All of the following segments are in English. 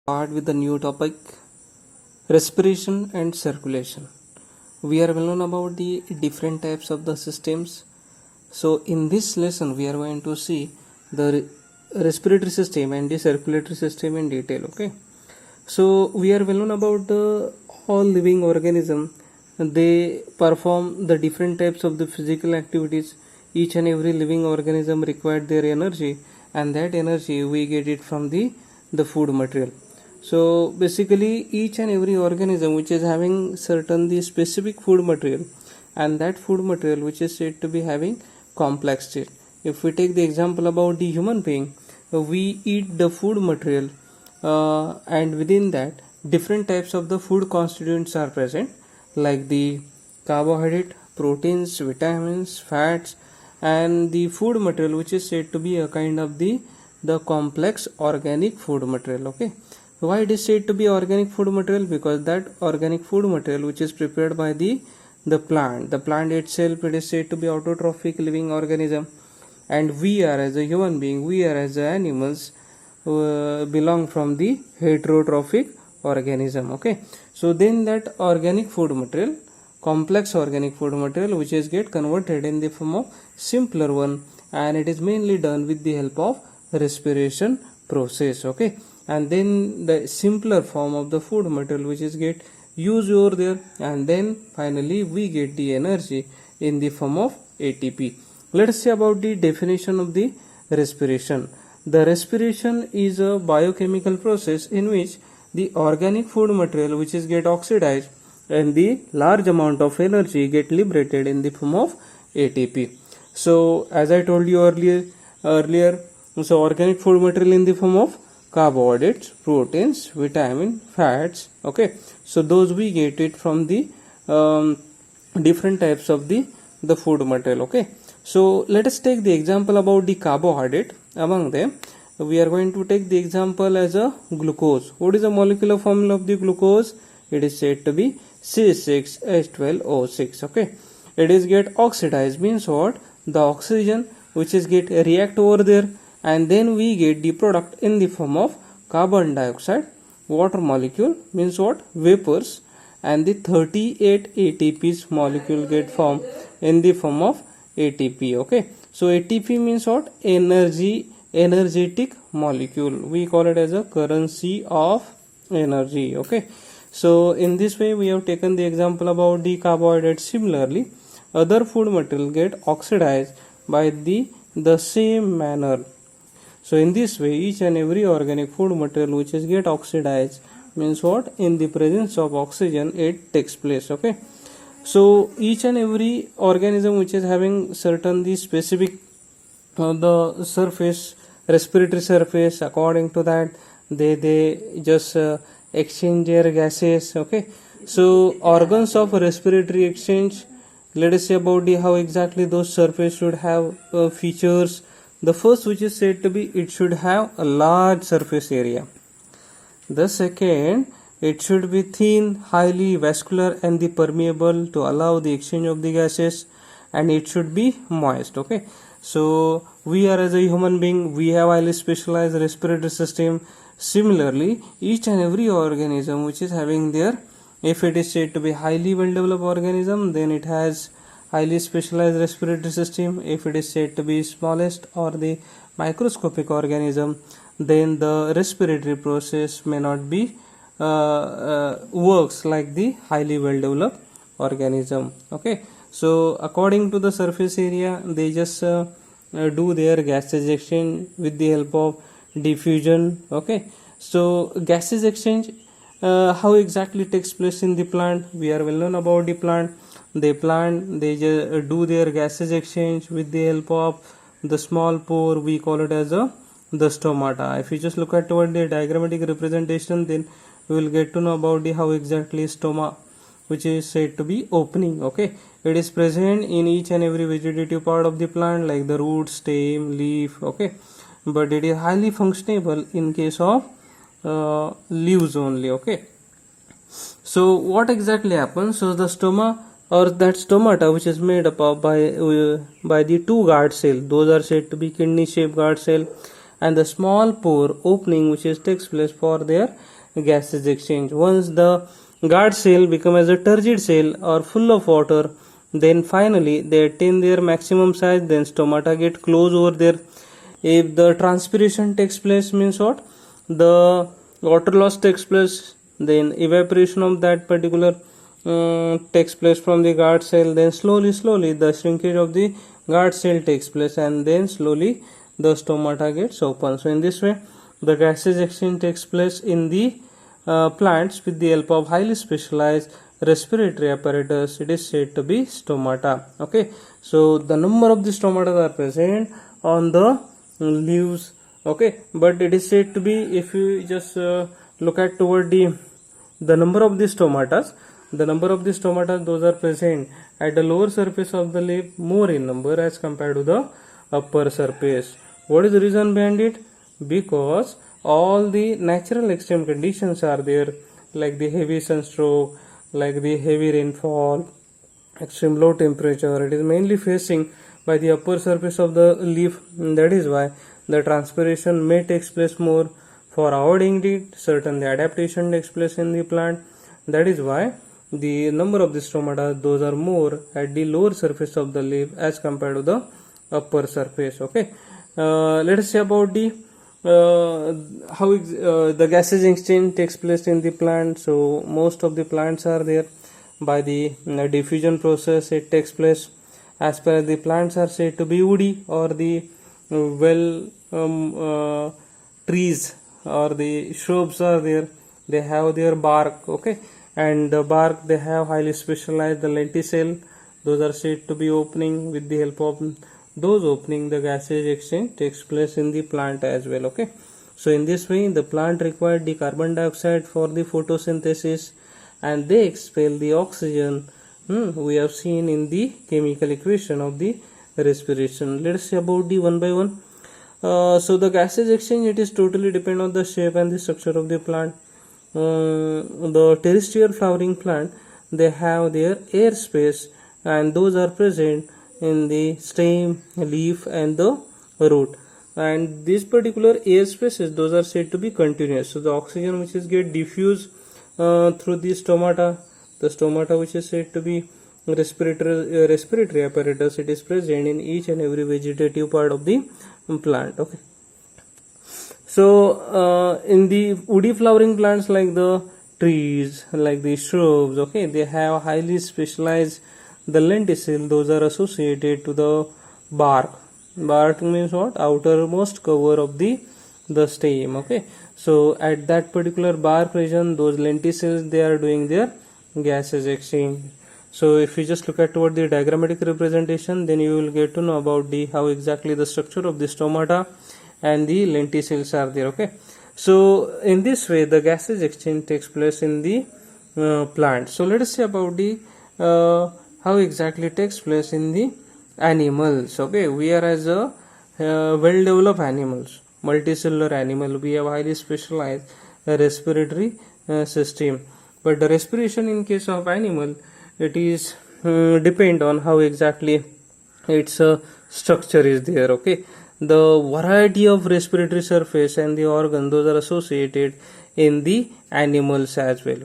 Start with the new topic, respiration and circulation. We are well known about the different types of the systems. So in this lesson we are going to see the respiratory system and the circulatory system in detail. Okay, so we are well known about the all living organism. They perform the different types of the physical activities. Each and every living organism required their energy, and that energy we get it from the food material. So basically each and every organism which is having certain the specific food material, and that food material which is said to be having complex state. If we take the example about the human being, we eat the food material, and within that different types of the food constituents are present, like the carbohydrate, proteins, vitamins, fats, and the food material which is said to be a kind of the complex organic food material. Okay, why it is said to be organic food material? Because that organic food material which is prepared by the plant itself, it is said to be autotrophic living organism, and we are as a human being, we are as animals belong from the heterotrophic organism. Okay, so then that organic food material, complex organic food material, which is get converted in the form of simpler one, and it is mainly done with the help of respiration process. Okay, and then the simpler form of the food material which is get used over there, and then finally we get the energy in the form of ATP. Let us see about the definition of the respiration. The respiration is a biochemical process in which the organic food material which is get oxidized and the large amount of energy get liberated in the form of ATP. So as I told you earlier, so organic food material in the form of carbohydrates, proteins, vitamin, fats. Okay, so those we get it from the different types of the food material. Okay, so let us take the example about the carbohydrate. Among them we are going to take the example as a glucose. What is the molecular formula of the glucose? It is said to be C6H12O6. Okay, it is get oxidized, means what? The oxygen which is get react over there, and then we get the product in the form of carbon dioxide, water molecule, means what? Vapors, and the 38 ATP's molecule get formed in the form of ATP. Okay, so ATP means what? Energetic molecule. We call it as a currency of energy. Okay, so in this way we have taken the example about the carbohydrate. Similarly, other food material get oxidized by the same manner. So in this way each and every organic food material which is get oxidized, means what? In the presence of oxygen it takes place. Okay, so each and every organism which is having certain the specific the surface, respiratory surface, according to that they just exchange their gases. Okay, so organs of respiratory exchange, let us say about the how exactly those surface should have features. The first which is said to be, it should have a large surface area. The second, it should be thin, highly vascular, and the permeable to allow the exchange of the gases, and it should be moist. Okay, so we are as a human being, we have highly specialized respiratory system. Similarly, each and every organism which is having their, if it is said to be highly well developed organism, then it has highly specialized respiratory system. If it is said to be smallest or the microscopic organism, then the respiratory process may not be works like the highly well developed organism. Okay, so according to the surface area they just do their gases exchange with the help of diffusion. Okay, so gases exchange how exactly takes place in the plant? We are well known about the plant. They just do their gases exchange with the help of the small pore. We call it as the stomata. If you just look at toward the diagrammatic representation, then we will get to know about the how exactly stoma, which is said to be opening. Okay, it is present in each and every vegetative part of the plant, like the root, stem, leaf. Okay, but it is highly functionable in case of leaves only. Okay, so what exactly happens? So the stoma, or that stomata, which is made up of by the two guard cell, those are said to be kidney shaped guard cell, and the small pore opening which is takes place for their gases exchange. Once the guard cell become as a turgid cell or full of water, then finally they attain their maximum size, then stomata get closed over there. If the transpiration takes place, means what? The water loss takes place, then evaporation of that particular takes place from the guard cell, then slowly the shrinkage of the guard cell takes place, and then slowly the stomata gets open. So in this way the gases exchange takes place in the plants with the help of highly specialized respiratory apparatus. It is said to be stomata. Okay, so the number of the stomata are present on the leaves. Okay, but it is said to be, if you just look at toward the number of the stomatas, those are present at the lower surface of the leaf more in number as compared to the upper surface. What is the reason behind it? Because all the natural extreme conditions are there, like the heavy sunstroke, like the heavy rainfall, extreme low temperature. It is mainly facing by the upper surface of the leaf. That is why the transpiration may takes place more. For avoiding it, certainly adaptation takes place in the plant. That is why the number of the stomata, those are more at the lower surface of the leaf as compared to the upper surface. Okay, let us say about the how the gases exchange takes place in the plant. So most of the plants are there by the diffusion process. It takes place as per the plants are said to be woody, or the trees or the shrubs are there, they have their bark. Okay, and the bark, they have highly specialized the lenticel, those are said to be opening. With the help of those opening, the gases exchange takes place in the plant as well. Okay, so in this way the plant required the carbon dioxide for the photosynthesis, and they expel the oxygen. We have seen in the chemical equation of the respiration. Let us see about the one by one. So the gases exchange, it is totally depend on the shape and the structure of the plant. The terrestrial flowering plant, they have their air space, and those are present in the stem, leaf and the root. And these particular air spaces, those are said to be continuous. So the oxygen which is get diffused through the stomata, which is said to be respiratory apparatus, it is present in each and every vegetative part of the plant. Okay, so in the woody flowering plants like the trees, like the shrubs, okay, they have highly specialized the lenticel, those are associated to the bark. Bark means what? Outermost cover of the stem. Okay, so at that particular bark region, those lenticels, they are doing their gases exchange. So if you just look at toward the diagrammatic representation, then you will get to know about the how exactly the structure of the stomata and the lenticels are there. Okay, so in this way the gases exchange takes place in the plant. So let us see about the how exactly takes place in the animals. Okay, we are as a well developed animals, multicellular animal, we have highly specialized respiratory system. But the respiration in case of animal, it is depend on how exactly its structure is there. Okay, the variety of respiratory surface and the organ, those are associated in the animals as well.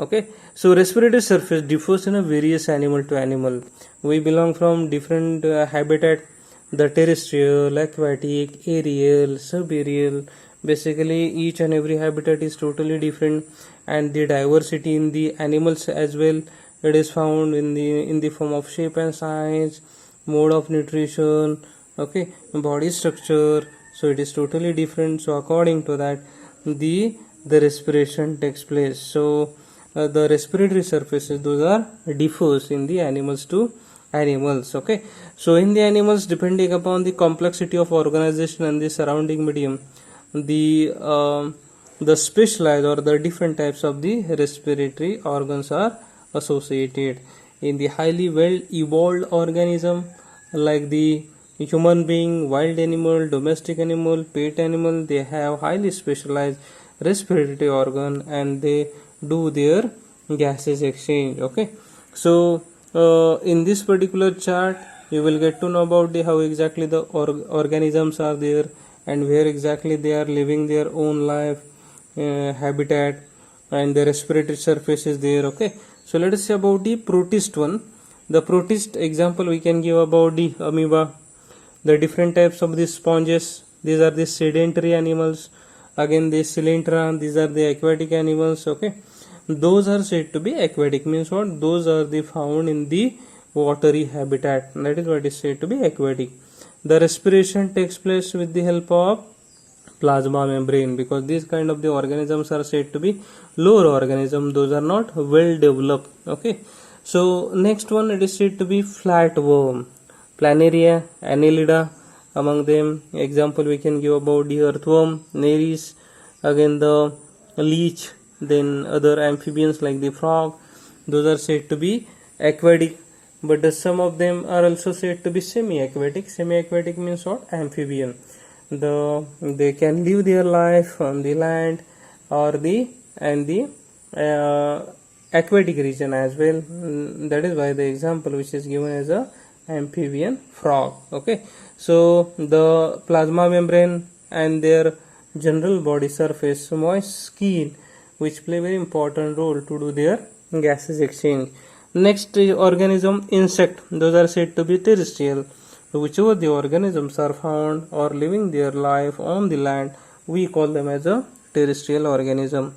Okay, so respiratory surface differs in a various animal to animal. We belong from different habitat, the terrestrial, aquatic, aerial, subaerial. Basically each and every habitat is totally different, and the diversity in the animals as well, it is found in the form of shape and size, mode of nutrition, okay, body structure. So it is totally different. So according to that, the respiration takes place. So the respiratory surfaces, those are differs in the animals to animals. Okay, so in the animals, depending upon the complexity of organization and the surrounding medium, the specialized or the different types of the respiratory organs are associated. In the highly well evolved organism like the human being, wild animal, domestic animal, pet animal, they have highly specialized respiratory organ, and they do their gases exchange. Okay, so in this particular chart you will get to know about the how exactly the organisms are there, and where exactly they are living their own life, habitat, and the respiratory surface is there. Okay, so let us see about the protist one. The protist example we can give about the amoeba, the different types of the sponges. These are the sedentary animals. Again the coelenterans, these are the aquatic animals. Okay, those are said to be aquatic, means what? Those are the found in the watery habitat, that is what is said to be aquatic. The respiration takes place with the help of plasma membrane, because these kind of the organisms are said to be lower organisms, those are not well developed. Okay, so next one, it is said to be flatworm, planaria, annelida. Among them example we can give about the earthworm, nereis, again the leech, then other amphibians like the frog. Those are said to be aquatic, but some of them are also said to be semi-aquatic. Semi-aquatic means what? Amphibian. They can live their life on the land or the aquatic region as well. That is why the example which is given as a amphibian frog. Okay, so the plasma membrane and their general body surface, moist skin, which play very important role to do their gases exchange. Next organism, insect. Those are said to be terrestrial. Whichever the organisms are found or living their life on the land, we call them as a terrestrial organism.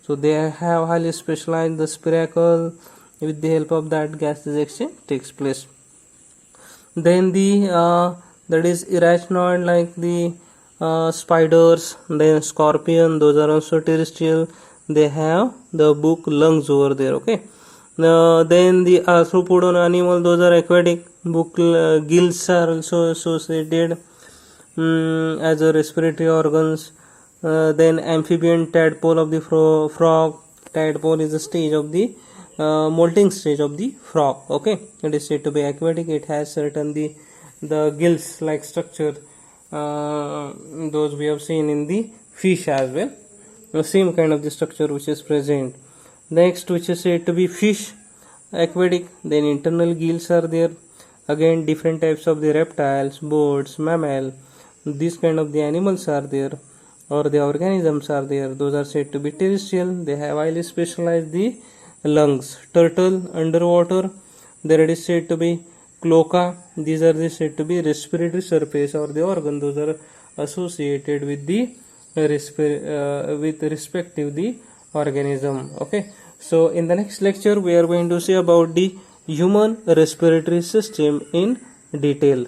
So they have highly specialized the spiracle, with the help of that gases exchange takes place. Then the that is arachnoid, like the spiders, then scorpion, those are also terrestrial. They have the book lungs over there. Okay, then the arthropodon animal, those are aquatic. Book gills are also associated as a respiratory organs. Then amphibian tadpole of the frog. Tadpole is the stage of the molting stage of the frog. Okay, it is said to be aquatic. It has certain the gills like structure, those we have seen in the fish as well, the same kind of the structure which is present. Next, which is said to be fish, aquatic. Then internal gills are there. Again different types of the reptiles, birds, mammal, these kind of the animals are there, or the organisms are there. Those are said to be terrestrial. They have highly specialized the lungs. Turtle underwater, there it is said to be cloaca. These are said to be respiratory surface or the organ. Those are associated with the with respective the organism. Okay, so in the next lecture we are going to see about the human respiratory system in detail.